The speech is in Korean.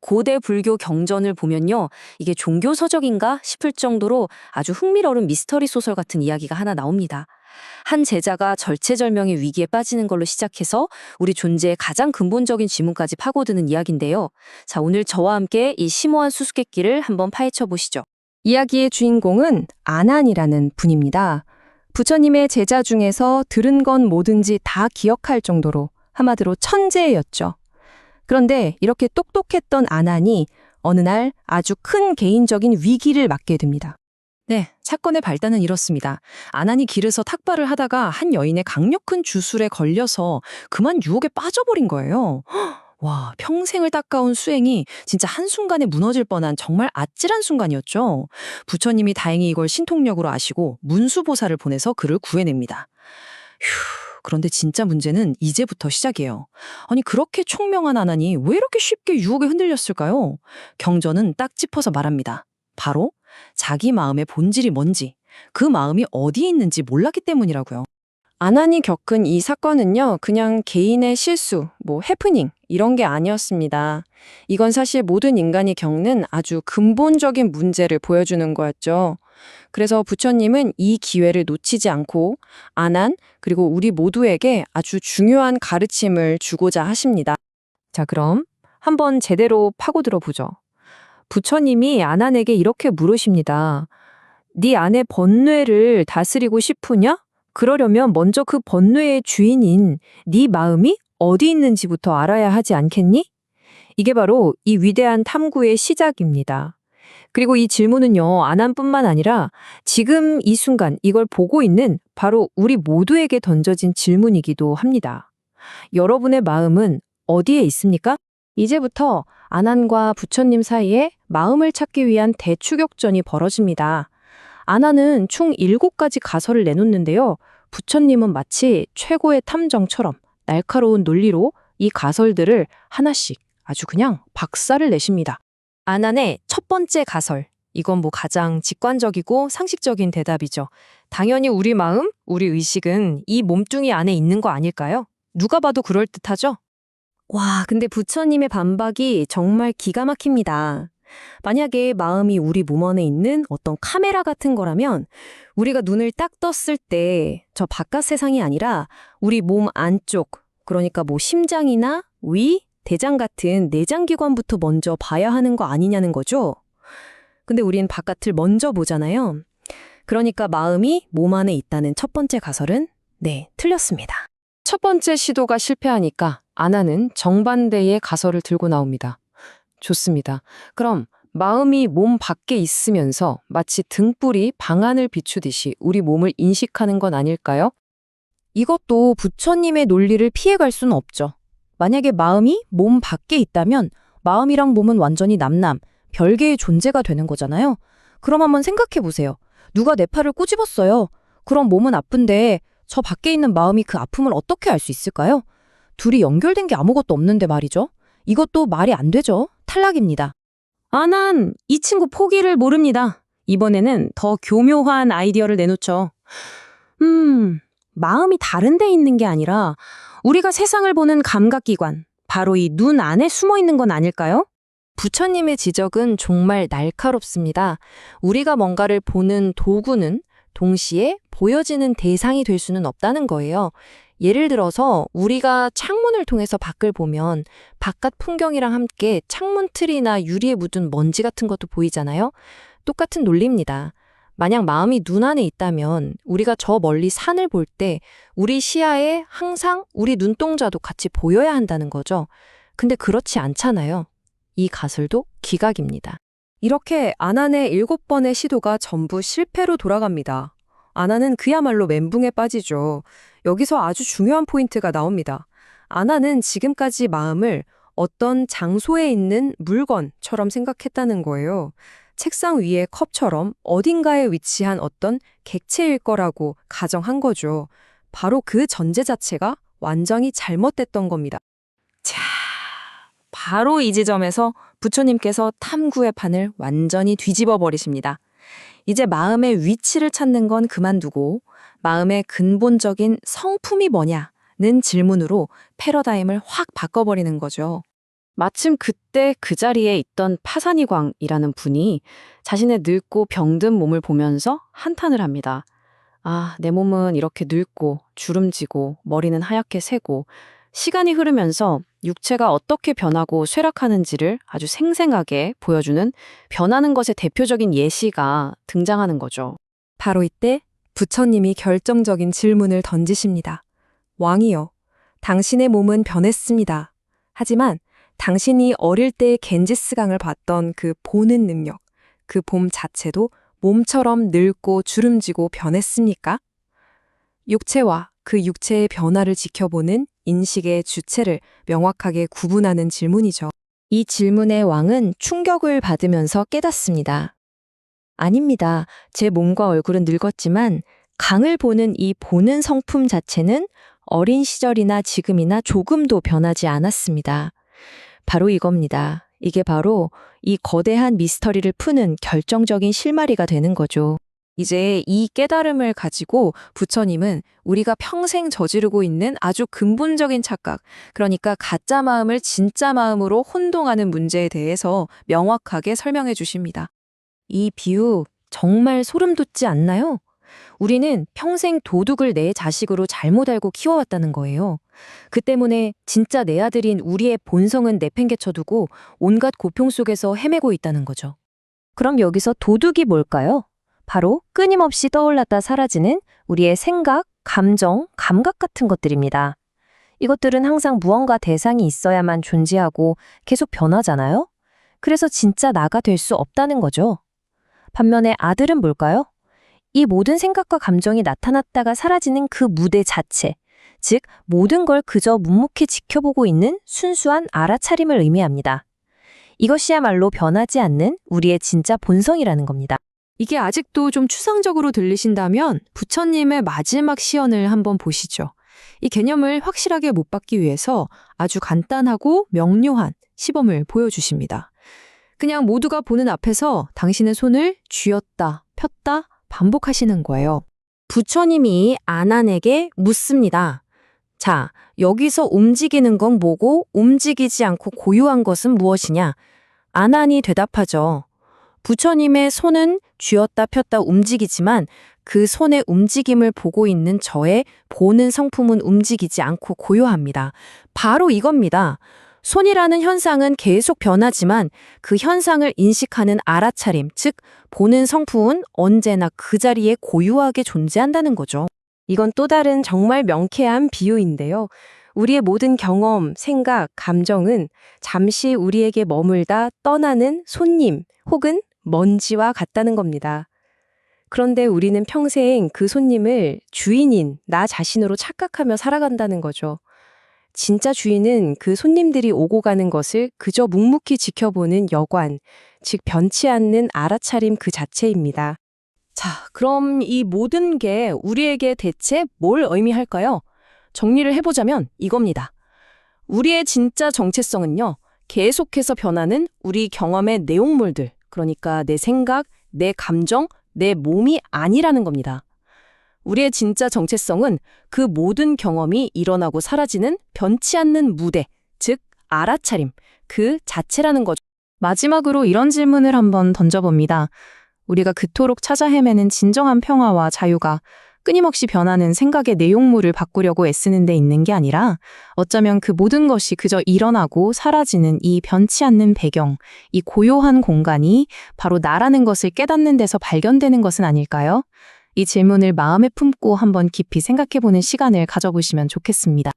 고대 불교 경전을 보면요. 이게 종교 서적인가 싶을 정도로 아주 흥미로운 미스터리 소설 같은 이야기가 하나 나옵니다. 한 제자가 절체절명의 위기에 빠지는 걸로 시작해서 우리 존재의 가장 근본적인 질문까지 파고드는 이야기인데요. 자, 오늘 저와 함께 이 심오한 수수께끼를 한번 파헤쳐 보시죠. 이야기의 주인공은 아난이라는 분입니다. 부처님의 제자 중에서 들은 건 뭐든지 다 기억할 정도로 한마디로 천재였죠. 그런데 이렇게 똑똑했던 아난이 어느 날 아주 큰 개인적인 위기를 맞게 됩니다. 네, 사건의 발단은 이렇습니다. 아난이 길에서 탁발을 하다가 한 여인의 강력한 주술에 걸려서 그만 유혹에 빠져버린 거예요. 와, 평생을 닦아온 수행이 진짜 한순간에 무너질 뻔한 정말 아찔한 순간이었죠. 부처님이 다행히 이걸 신통력으로 아시고 문수보살을 보내서 그를 구해냅니다. 휴, 그런데 진짜 문제는 이제부터 시작이에요. 아니, 그렇게 총명한 아난이 왜 이렇게 쉽게 유혹에 흔들렸을까요? 경전은 딱 짚어서 말합니다. 바로 자기 마음의 본질이 뭔지, 그 마음이 어디에 있는지 몰랐기 때문이라고요. 아난이 겪은 이 사건은요, 그냥 개인의 실수, 해프닝 이런 게 아니었습니다. 이건 사실 모든 인간이 겪는 아주 근본적인 문제를 보여주는 거였죠. 그래서 부처님은 이 기회를 놓치지 않고 아난 그리고 우리 모두에게 아주 중요한 가르침을 주고자 하십니다. 자, 그럼 한번 제대로 파고들어 보죠. 부처님이 아난에게 이렇게 물으십니다. 네 안의 번뇌를 다스리고 싶으냐? 그러려면 먼저 그 번뇌의 주인인 네 마음이 어디 있는지부터 알아야 하지 않겠니? 이게 바로 이 위대한 탐구의 시작입니다. 그리고 이 질문은요, 아난뿐만 아니라 지금 이 순간 이걸 보고 있는 바로 우리 모두에게 던져진 질문이기도 합니다. 여러분의 마음은 어디에 있습니까? 이제부터 아난과 부처님 사이에 마음을 찾기 위한 대추격전이 벌어집니다. 아난은 총 7가지 가설을 내놓는데요. 부처님은 마치 최고의 탐정처럼 날카로운 논리로 이 가설들을 하나씩 아주 그냥 박살을 내십니다. 아난의 첫 번째 가설. 이건 가장 직관적이고 상식적인 대답이죠. 당연히 우리 마음, 우리 의식은 이 몸뚱이 안에 있는 거 아닐까요? 누가 봐도 그럴듯하죠? 와, 근데 부처님의 반박이 정말 기가 막힙니다. 만약에 마음이 우리 몸 안에 있는 어떤 카메라 같은 거라면 우리가 눈을 딱 떴을 때 저 바깥 세상이 아니라 우리 몸 안쪽, 그러니까 심장이나 위, 대장 같은 내장기관부터 먼저 봐야 하는 거 아니냐는 거죠. 근데 우린 바깥을 먼저 보잖아요. 그러니까 마음이 몸 안에 있다는 첫 번째 가설은 틀렸습니다. 첫 번째 시도가 실패하니까 아난은 정반대의 가설을 들고 나옵니다. 좋습니다. 그럼 마음이 몸 밖에 있으면서 마치 등불이 방안을 비추듯이 우리 몸을 인식하는 건 아닐까요? 이것도 부처님의 논리를 피해갈 수는 없죠. 만약에 마음이 몸 밖에 있다면 마음이랑 몸은 완전히 별개의 존재가 되는 거잖아요. 그럼 한번 생각해 보세요. 누가 내 팔을 꼬집었어요. 그럼 몸은 아픈데 저 밖에 있는 마음이 그 아픔을 어떻게 알 수 있을까요? 둘이 연결된 게 아무것도 없는데 말이죠. 이것도 말이 안 되죠. 탈락입니다. 아난, 이 친구 포기를 모릅니다. 이번에는 더 교묘한 아이디어를 내놓죠. 마음이 다른 데 있는 게 아니라 우리가 세상을 보는 감각기관, 바로 이 눈 안에 숨어 있는 건 아닐까요? 부처님의 지적은 정말 날카롭습니다. 우리가 뭔가를 보는 도구는 동시에 보여지는 대상이 될 수는 없다는 거예요. 예를 들어서 우리가 창문을 통해서 밖을 보면 바깥 풍경이랑 함께 창문 틀이나 유리에 묻은 먼지 같은 것도 보이잖아요. 똑같은 논리입니다. 만약 마음이 눈 안에 있다면 우리가 저 멀리 산을 볼 때 우리 시야에 항상 우리 눈동자도 같이 보여야 한다는 거죠. 근데 그렇지 않잖아요. 이 가설도 기각입니다. 이렇게 아난의 7번의 시도가 전부 실패로 돌아갑니다. 아난은 그야말로 멘붕에 빠지죠. 여기서 아주 중요한 포인트가 나옵니다. 아난은 지금까지 마음을 어떤 장소에 있는 물건처럼 생각했다는 거예요. 책상 위의 컵처럼 어딘가에 위치한 어떤 객체일 거라고 가정한 거죠. 바로 그 전제 자체가 완전히 잘못됐던 겁니다. 자, 바로 이 지점에서 부처님께서 탐구의 판을 완전히 뒤집어 버리십니다. 이제 마음의 위치를 찾는 건 그만두고 마음의 근본적인 성품이 뭐냐는 질문으로 패러다임을 확 바꿔버리는 거죠. 마침 그때 그 자리에 있던 파산이광이라는 분이 자신의 늙고 병든 몸을 보면서 한탄을 합니다. 아, 내 몸은 이렇게 늙고 주름지고 머리는 하얗게 새고 시간이 흐르면서 육체가 어떻게 변하고 쇠락하는지를 아주 생생하게 보여주는 변하는 것의 대표적인 예시가 등장하는 거죠. 바로 이때 부처님이 결정적인 질문을 던지십니다. 왕이여, 당신의 몸은 변했습니다. 하지만 당신이 어릴 때 겐지스강을 봤던 그 보는 능력, 그 봄 자체도 몸처럼 늙고 주름지고 변했습니까? 육체와 그 육체의 변화를 지켜보는 인식의 주체를 명확하게 구분하는 질문이죠. 이 질문의 왕은 충격을 받으면서 깨닫습니다. 아닙니다. 제 몸과 얼굴은 늙었지만 강을 보는 이 보는 성품 자체는 어린 시절이나 지금이나 조금도 변하지 않았습니다. 바로 이겁니다. 이게 바로 이 거대한 미스터리를 푸는 결정적인 실마리가 되는 거죠. 이제 이 깨달음을 가지고 부처님은 우리가 평생 저지르고 있는 아주 근본적인 착각, 그러니까 가짜 마음을 진짜 마음으로 혼동하는 문제에 대해서 명확하게 설명해 주십니다. 이 비유 정말 소름 돋지 않나요? 우리는 평생 도둑을 내 자식으로 잘못 알고 키워왔다는 거예요. 그 때문에 진짜 내 아들인 우리의 본성은 내팽개쳐두고 온갖 고통 속에서 헤매고 있다는 거죠. 그럼 여기서 도둑이 뭘까요? 바로 끊임없이 떠올랐다 사라지는 우리의 생각, 감정, 감각 같은 것들입니다. 이것들은 항상 무언가 대상이 있어야만 존재하고 계속 변하잖아요? 그래서 진짜 나가 될 수 없다는 거죠. 반면에 아들은 뭘까요? 이 모든 생각과 감정이 나타났다가 사라지는 그 무대 자체, 즉 모든 걸 그저 묵묵히 지켜보고 있는 순수한 알아차림을 의미합니다. 이것이야말로 변하지 않는 우리의 진짜 본성이라는 겁니다. 이게 아직도 좀 추상적으로 들리신다면 부처님의 마지막 시연을 한번 보시죠. 이 개념을 확실하게 못 받기 위해서 아주 간단하고 명료한 시범을 보여주십니다. 그냥 모두가 보는 앞에서 당신의 손을 쥐었다, 폈다 반복하시는 거예요. 부처님이 아난에게 묻습니다. 자, 여기서 움직이는 건 뭐고 움직이지 않고 고요한 것은 무엇이냐? 아난이 대답하죠. 부처님의 손은 쥐었다 폈다 움직이지만 그 손의 움직임을 보고 있는 저의 보는 성품은 움직이지 않고 고요합니다. 바로 이겁니다. 손이라는 현상은 계속 변하지만 그 현상을 인식하는 알아차림, 즉 보는 성품은 언제나 그 자리에 고요하게 존재한다는 거죠. 이건 또 다른 정말 명쾌한 비유인데요. 우리의 모든 경험, 생각, 감정은 잠시 우리에게 머물다 떠나는 손님 혹은 먼지와 같다는 겁니다. 그런데 우리는 평생 그 손님을 주인인 나 자신으로 착각하며 살아간다는 거죠. 진짜 주인은 그 손님들이 오고 가는 것을 그저 묵묵히 지켜보는 여관, 즉 변치 않는 알아차림 그 자체입니다. 자, 그럼 이 모든 게 우리에게 대체 뭘 의미할까요? 정리를 해보자면 이겁니다. 우리의 진짜 정체성은요, 계속해서 변하는 우리 경험의 내용물들, 그러니까 내 생각, 내 감정, 내 몸이 아니라는 겁니다. 우리의 진짜 정체성은 그 모든 경험이 일어나고 사라지는 변치 않는 무대, 즉 알아차림, 그 자체라는 거죠. 마지막으로 이런 질문을 한번 던져봅니다. 우리가 그토록 찾아 헤매는 진정한 평화와 자유가 끊임없이 변하는 생각의 내용물을 바꾸려고 애쓰는 데 있는 게 아니라 어쩌면 그 모든 것이 그저 일어나고 사라지는 이 변치 않는 배경, 이 고요한 공간이 바로 나라는 것을 깨닫는 데서 발견되는 것은 아닐까요? 이 질문을 마음에 품고 한번 깊이 생각해보는 시간을 가져보시면 좋겠습니다.